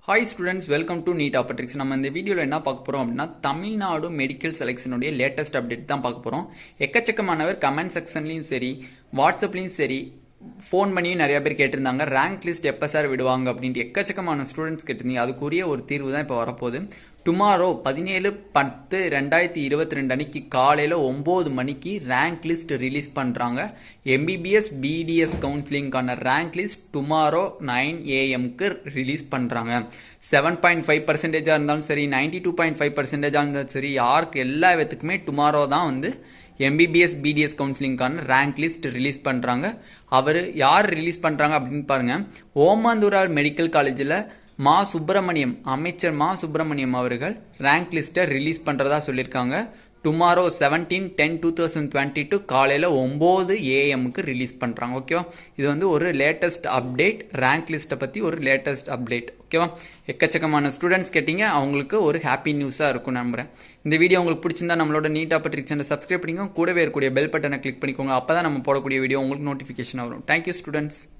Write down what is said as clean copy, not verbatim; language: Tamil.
Hi students, welcome to NEET ஆப்பர்ட்ரிக்ஸ். நம்ம இந்த வீடியோவில் என்ன பார்க்க போகிறோம் அப்படின்னா, தமிழ்நாடு மெடிக்கல் செலெக்ஷனுடைய லேட்டஸ்ட் அப்டேட் தான் பார்க்க போகிறோம். எக்கச்சக்கமானவர் கமெண்ட் செக்ஷன்லையும் சரி, வாட்ஸ்அப்லேயும் சரி, ஃபோன் பண்ணியும் நிறையா பேர் கேட்டிருந்தாங்க, ரேங்க் லிஸ்ட் எப்போ சார் விடுவாங்க அப்படின்ட்டு எக்கச்சக்கமான ஸ்டூடெண்ட்ஸ் கேட்டிருந்தீங்க. அதுக்குரிய ஒரு தீர்வு தான் இப்போ வரப்போகுது. டுமாரோ 17/10/2022 அன்னைக்கு காலையில் 9 மணிக்கு ரேங்க் லிஸ்ட் ரிலீஸ் பண்ணுறாங்க. எம்பிபிஎஸ் பிடிஎஸ் கவுன்சிலிங்கான rank list tomorrow 9 AM release பண்ணுறாங்க. 7.5% இருந்தாலும் சரி, 92.5% இருந்தாலும் சரி, யாருக்கு எல்லா விதத்துக்குமே டுமாரோ தான் வந்து எம்பிபிஎஸ் பிடிஎஸ் கவுன்சிலிங்கான ரேங்க் லிஸ்ட் ரிலீஸ் பண்ணுறாங்க. அவர் யார் ரிலீஸ் பண்ணுறாங்க அப்படின்னு பாருங்கள். ஓமாந்தூரார் மெடிக்கல் காலேஜில் அமைச்சர் மா சுப்பிரமணியம் அவர்கள் ரேங்க் லிஸ்ட்டை ரிலீஸ் பண்ணுறதா சொல்லியிருக்காங்க. டுமாரோ 17/10/2022 காலையில் 9 AM ரிலீஸ் பண்ணுறாங்க. ஓகேவா, இது வந்து ஒரு லேட்டஸ்ட் அப்டேட், ரேங்க் லிஸ்ட்டை பற்றி ஒரு லேட்டஸ்ட் அப்டேட். ஓகேவா, எக்கச்சக்கமான ஸ்டூடெண்ட்ஸ் கேட்டிங்க, அவங்களுக்கு ஒரு ஹாப்பி நியூஸாக இருக்கும் நம்புகிறேன். இந்த வீடியோ உங்களுக்கு பிடிச்சிருந்தா நம்மளோட நீட் ஆப்பர்ட்ரிக்ஸ் சேனலை சப்ஸ்கிரைப் பண்ணிக்கோங்க, கூடவே இருக்கக்கூடிய பெல் பட்டனை கிளிக் பண்ணிக்கோங்க. அப்போ தான் நம்ம போடக்கூடிய வீடியோ உங்களுக்கு நோட்டிஃபிகேஷன் வரும். Thank you students.